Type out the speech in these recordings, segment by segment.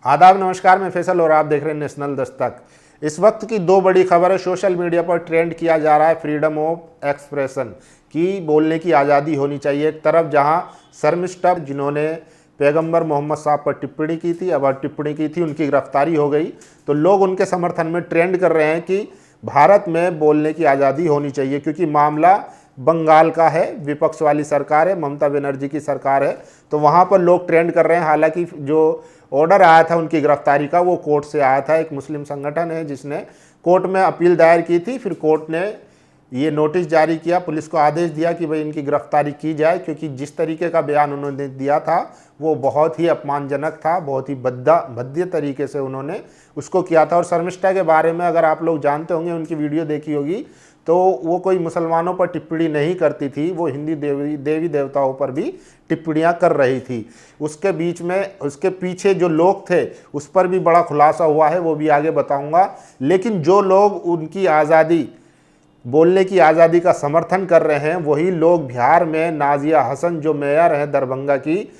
आदाब, नमस्कार। मैं फैसल और आप देख रहे हैं नेशनल दस्तक। इस वक्त की दो बड़ी खबर है। सोशल मीडिया पर ट्रेंड किया जा रहा है फ्रीडम ऑफ एक्सप्रेशन की, बोलने की आज़ादी होनी चाहिए। एक तरफ जहां शर्मिष्ठा जिन्होंने पैगंबर मोहम्मद साहब पर टिप्पणी की थी, अब टिप्पणी की थी, उनकी गिरफ्तारी हो गई, तो लोग उनके समर्थन में ट्रेंड कर रहे हैं कि भारत में बोलने की आज़ादी होनी चाहिए, क्योंकि मामला बंगाल का है, विपक्ष वाली सरकार है, ममता बनर्जी की सरकार है, तो वहाँ पर लोग ट्रेंड कर रहे हैं। हालांकि जो ऑर्डर आया था उनकी गिरफ्तारी का, वो कोर्ट से आया था। एक मुस्लिम संगठन है जिसने कोर्ट में अपील दायर की थी, फिर कोर्ट ने ये नोटिस जारी किया, पुलिस को आदेश दिया कि भाई इनकी गिरफ्तारी की जाए, क्योंकि जिस तरीके का बयान उन्होंने दिया था वो बहुत ही अपमानजनक था, बहुत ही भद्दे तरीके से उन्होंने उसको किया था। और शर्मिष्ठा के बारे में अगर आप लोग जानते होंगे, उनकी वीडियो देखी होगी, तो वो कोई मुसलमानों पर टिप्पणी नहीं करती थी, वो हिंदी देवी देवताओं पर भी टिप्पणियां कर रही थी। उसके बीच में उसके पीछे जो लोग थे उस पर भी बड़ा खुलासा हुआ है, वो भी आगे बताऊंगा। लेकिन जो लोग उनकी आज़ादी, बोलने की आज़ादी का समर्थन कर रहे हैं, वही लोग बिहार में नाजिया हसन जो मेयर हैं दरभंगा की,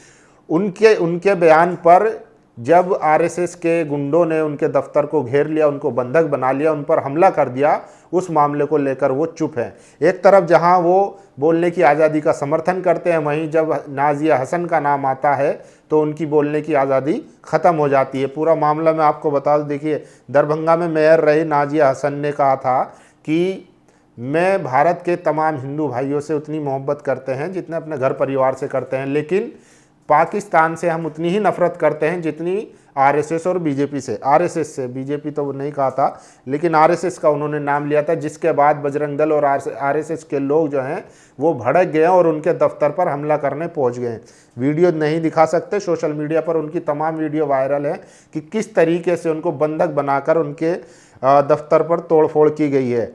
उनके बयान पर जब आरएसएस के गुंडों ने उनके दफ्तर को घेर लिया, उनको बंधक बना लिया, उन पर हमला कर दिया, उस मामले को लेकर वो चुप हैं। एक तरफ जहां वो बोलने की आज़ादी का समर्थन करते हैं, वहीं जब नाजिया हसन का नाम आता है तो उनकी बोलने की आज़ादी ख़त्म हो जाती है। पूरा मामला मैं आपको बता दूं। देखिए, दरभंगा में मेयर रही नाजिया हसन ने कहा था कि मैं भारत के तमाम हिंदू भाइयों से उतनी मोहब्बत करते हैं जितने अपने घर परिवार से करते हैं, लेकिन पाकिस्तान से हम उतनी ही नफरत करते हैं जितनी आरएसएस और बीजेपी से। आरएसएस से, बीजेपी तो नहीं कहा था, लेकिन आरएसएस का उन्होंने नाम लिया था, जिसके बाद बजरंग दल और आरएसएस के लोग जो हैं वो भड़क गए और उनके दफ्तर पर हमला करने पहुंच गए। वीडियो नहीं दिखा सकते, सोशल मीडिया पर उनकी तमाम वीडियो वायरल है कि किस तरीके से उनको बंधक बनाकर उनके दफ्तर पर तोड़फोड़ की गई है।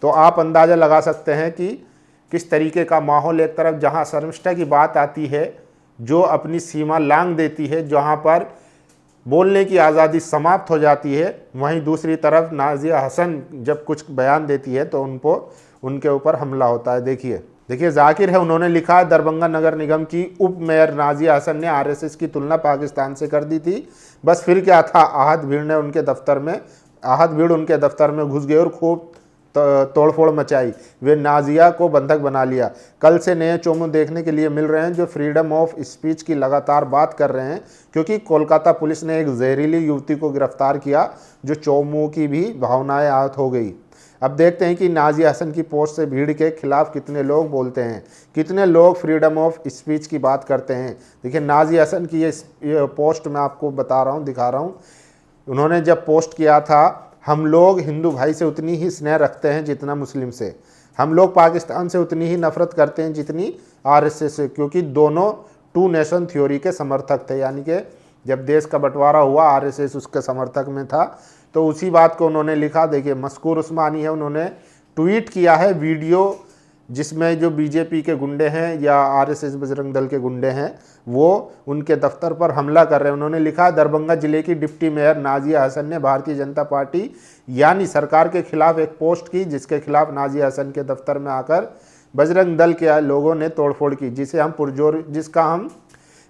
तो आप अंदाज़ा लगा सकते हैं कि किस तरीके का माहौल। एक तरफ जहाँ शर्मिष्ठा की बात आती है, जो अपनी सीमा लांघ देती है, जहाँ पर बोलने की आज़ादी समाप्त हो जाती है, वहीं दूसरी तरफ नाजिया हसन जब कुछ बयान देती है तो उनके ऊपर हमला होता है। देखिए जाकिर है, उन्होंने लिखा है, दरभंगा नगर निगम की उप मेयर नाजिया हसन ने आरएसएस की तुलना पाकिस्तान से कर दी थी। बस फिर क्या था, आहत भीड़ उनके दफ्तर में घुस गई और खूब तोड़फोड़ मचाई। वे नाजिया को बंधक बना लिया। कल से नए चोमू देखने के लिए मिल रहे हैं जो फ्रीडम ऑफ स्पीच की लगातार बात कर रहे हैं, क्योंकि कोलकाता पुलिस ने एक जहरीली युवती को गिरफ्तार किया जो चोमू की भी भावनाएं आहत हो गई। अब देखते हैं कि नाजिया हसन की पोस्ट से भीड़ के खिलाफ कितने लोग बोलते हैं, कितने लोग फ्रीडम ऑफ स्पीच की बात करते हैं। देखिए, नाजिया हसन की ये पोस्ट मैं आपको दिखा रहा हूँ। उन्होंने जब पोस्ट किया था, हम लोग हिंदू भाई से उतनी ही स्नेह रखते हैं जितना मुस्लिम से, हम लोग पाकिस्तान से उतनी ही नफरत करते हैं जितनी आरएसएस से, क्योंकि दोनों टू नेशन थ्योरी के समर्थक थे। यानी कि जब देश का बंटवारा हुआ, आरएसएस उसके समर्थक में था, तो उसी बात को उन्होंने लिखा। देखिए, मस्कूर उस्मानी है, उन्होंने ट्वीट किया है वीडियो जिसमें जो बीजेपी के गुंडे हैं या आरएसएस बजरंग दल के गुंडे हैं वो उनके दफ्तर पर हमला कर रहे हैं। उन्होंने लिखा, दरभंगा जिले की डिप्टी मेयर नाजिया हसन ने भारतीय जनता पार्टी यानी सरकार के खिलाफ एक पोस्ट की, जिसके खिलाफ नाजिया हसन के दफ्तर में आकर बजरंग दल के लोगों ने तोड़फोड़ की, जिसका हम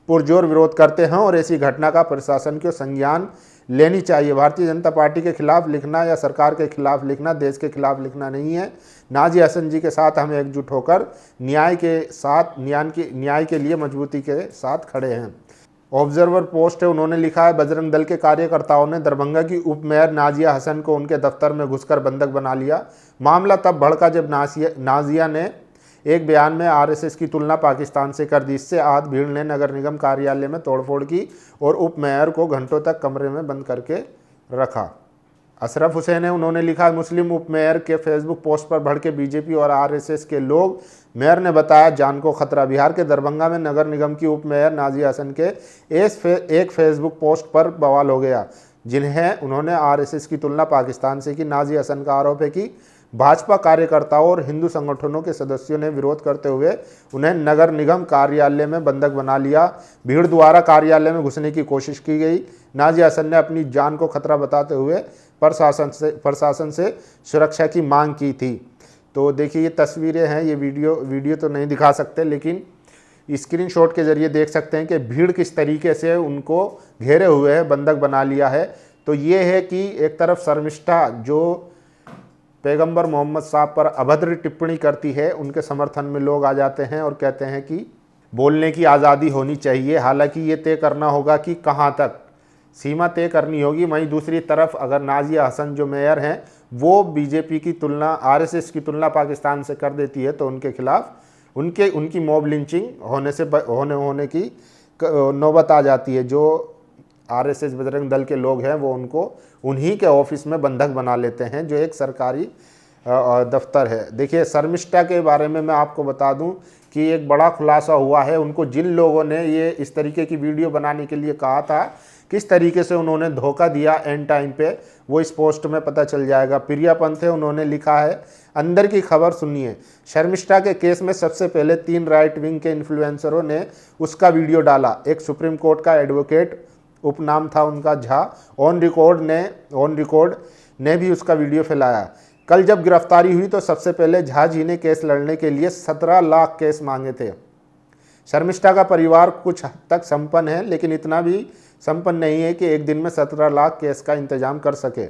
पुरजोर विरोध करते हैं और ऐसी घटना का प्रशासन को संज्ञान लेनी चाहिए। भारतीय जनता पार्टी के खिलाफ लिखना या सरकार के खिलाफ लिखना देश के खिलाफ लिखना नहीं है। नाजिया हसन जी के साथ हम एकजुट होकर न्याय के लिए मजबूती के साथ खड़े हैं। ऑब्जर्वर पोस्ट है, उन्होंने लिखा है, बजरंग दल के कार्यकर्ताओं ने दरभंगा की उप मेयर नाजिया हसन को उनके दफ्तर में घुसकर बंधक बना लिया। मामला तब भड़का जब नाजिया ने एक बयान में आरएसएस की तुलना पाकिस्तान से कर दी। इससे आहत भीड़ ने नगर निगम कार्यालय में तोड़फोड़ की और उप मेयर को घंटों तक कमरे में बंद करके रखा। अशरफ हुसैन है, उन्होंने लिखा, मुस्लिम उप मेयर के फेसबुक पोस्ट पर भड़के बीजेपी और आरएसएस के लोग, मेयर ने बताया जान को खतरा। बिहार के दरभंगा में नगर निगम की उप मेयर नाजिया हसन के एक फेसबुक पोस्ट पर बवाल हो गया, जिन्हें उन्होंने आरएसएस की तुलना पाकिस्तान से की। नाजिया हसन का आरोप है कि भाजपा कार्यकर्ताओं और हिंदू संगठनों के सदस्यों ने विरोध करते हुए उन्हें नगर निगम कार्यालय में बंधक बना लिया। भीड़ द्वारा कार्यालय में घुसने की कोशिश की गई। नाजिया हसन ने अपनी जान को खतरा बताते हुए प्रशासन से सुरक्षा की मांग की थी। तो देखिए, ये तस्वीरें हैं, ये वीडियो तो नहीं दिखा सकते, लेकिन स्क्रीनशॉट के जरिए देख सकते हैं कि भीड़ किस तरीके से उनको घेरे हुए है, बंधक बना लिया है। तो ये है कि एक तरफ शर्मिष्ठा जो पैगंबर मोहम्मद साहब पर अभद्र टिप्पणी करती है, उनके समर्थन में लोग आ जाते हैं और कहते हैं कि बोलने की आज़ादी होनी चाहिए। हालांकि ये तय करना होगा कि कहाँ तक सीमा तय करनी होगी। वहीं दूसरी तरफ अगर नाजिया हसन जो मेयर हैं वो बीजेपी की तुलना, आरएसएस की तुलना पाकिस्तान से कर देती है, तो उनके खिलाफ उनकी मॉब लिंचिंग होने की नौबत आ जाती है। जो आरएसएस बजरंग दल के लोग हैं वो उनको उन्हीं के ऑफिस में बंधक बना लेते हैं, जो एक सरकारी दफ्तर है। देखिए, शर्मिष्ठा के बारे में मैं आपको बता दूं कि एक बड़ा खुलासा हुआ है। उनको जिन लोगों ने ये इस तरीके की वीडियो बनाने के लिए कहा था, किस तरीके से उन्होंने धोखा दिया एंड टाइम पे, वो इस पोस्ट में पता चल जाएगा। प्रिया पंथ है, उन्होंने लिखा है, अंदर की खबर सुनिए। शर्मिष्ठा के केस में सबसे पहले 3 राइट विंग के इन्फ्लुएंसरों ने उसका वीडियो डाला। एक सुप्रीम कोर्ट का एडवोकेट, उपनाम था उनका झा, ऑन रिकॉर्ड ने भी उसका वीडियो फैलाया। कल जब गिरफ्तारी हुई तो सबसे पहले झा जी ने केस लड़ने के लिए 17 लाख केस मांगे थे। शर्मिष्ठा का परिवार कुछ हद तक संपन्न है, लेकिन इतना भी संपन्न नहीं है कि एक दिन में 17 लाख केस का इंतजाम कर सके।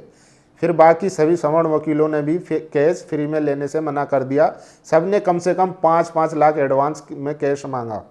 फिर बाकी सभी सवर्ण वकीलों ने भी केस फ्री में लेने से मना कर दिया। सब ने कम से कम 5-5 लाख एडवांस में कैश मांगा।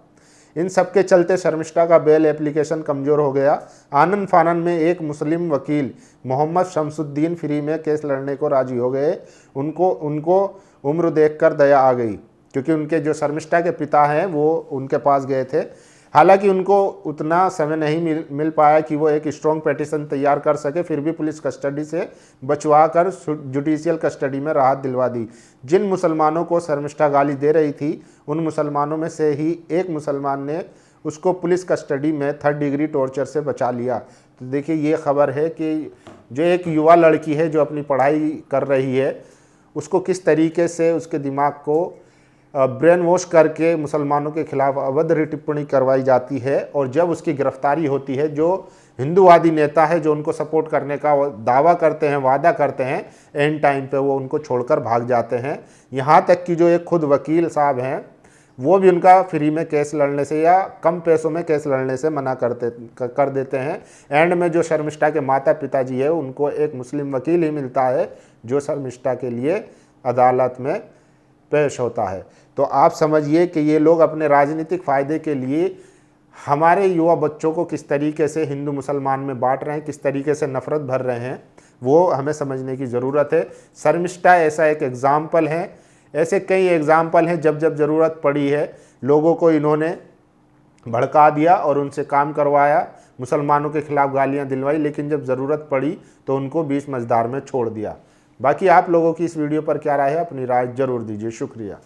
इन सब के चलते शर्मिष्ठा का बेल एप्लीकेशन कमज़ोर हो गया। आनन फानन में एक मुस्लिम वकील मोहम्मद शमसुद्दीन फ्री में केस लड़ने को राजी हो गए। उनको उम्र देखकर दया आ गई, क्योंकि उनके जो शर्मिष्ठा के पिता हैं वो उनके पास गए थे। हालांकि उनको उतना समय नहीं मिल पाया कि वो एक स्ट्रॉन्ग पिटीशन तैयार कर सके, फिर भी पुलिस कस्टडी से बचवा कर जुडिशियल कस्टडी में राहत दिलवा दी। जिन मुसलमानों को शर्मिष्ठा गाली दे रही थी, उन मुसलमानों में से ही एक मुसलमान ने उसको पुलिस कस्टडी में 3rd डिग्री टॉर्चर से बचा लिया। तो देखिए, ये खबर है कि जो एक युवा लड़की है जो अपनी पढ़ाई कर रही है, उसको किस तरीके से उसके दिमाग को ब्रेन वॉश करके मुसलमानों के खिलाफ अभद्र टिप्पणी करवाई जाती है। और जब उसकी गिरफ्तारी होती है, जो हिंदूवादी नेता है जो उनको सपोर्ट करने का दावा करते हैं, वादा करते हैं, एंड टाइम पे वो उनको छोड़कर भाग जाते हैं। यहाँ तक कि जो एक खुद वकील साहब हैं वो भी उनका फ्री में केस लड़ने से या कम पैसों में केस लड़ने से मना कर देते हैं। एंड में जो शर्मिष्ठा के माता पिताजी है उनको एक मुस्लिम वकील ही मिलता है जो शर्मिष्ठा के लिए अदालत में पेश होता है। तो आप समझिए कि ये लोग अपने राजनीतिक फ़ायदे के लिए हमारे युवा बच्चों को किस तरीके से हिंदू मुसलमान में बांट रहे हैं, किस तरीके से नफ़रत भर रहे हैं, वो हमें समझने की ज़रूरत है। शर्मिष्ठा ऐसा एक एग्ज़ाम्पल है। ऐसे कई एग्ज़ाम्पल हैं, जब जब ज़रूरत पड़ी है लोगों को इन्होंने भड़का दिया और उनसे काम करवाया, मुसलमानों के खिलाफ गालियाँ दिलवाई, लेकिन जब ज़रूरत पड़ी तो उनको बीच मझधार में छोड़ दिया। बाकी आप लोगों की इस वीडियो पर क्या राय है, अपनी राय जरूर दीजिए। शुक्रिया।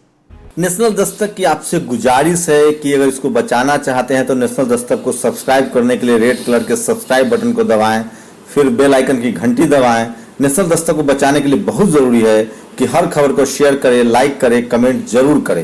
नेशनल दस्तक की आपसे गुजारिश है कि अगर इसको बचाना चाहते हैं तो नेशनल दस्तक को सब्सक्राइब करने के लिए रेड कलर के सब्सक्राइब बटन को दबाएं, फिर बेल आइकन की घंटी दबाएं। नेशनल दस्तक को बचाने के लिए बहुत जरूरी है कि हर खबर को शेयर करें, लाइक करें, कमेंट जरूर करें।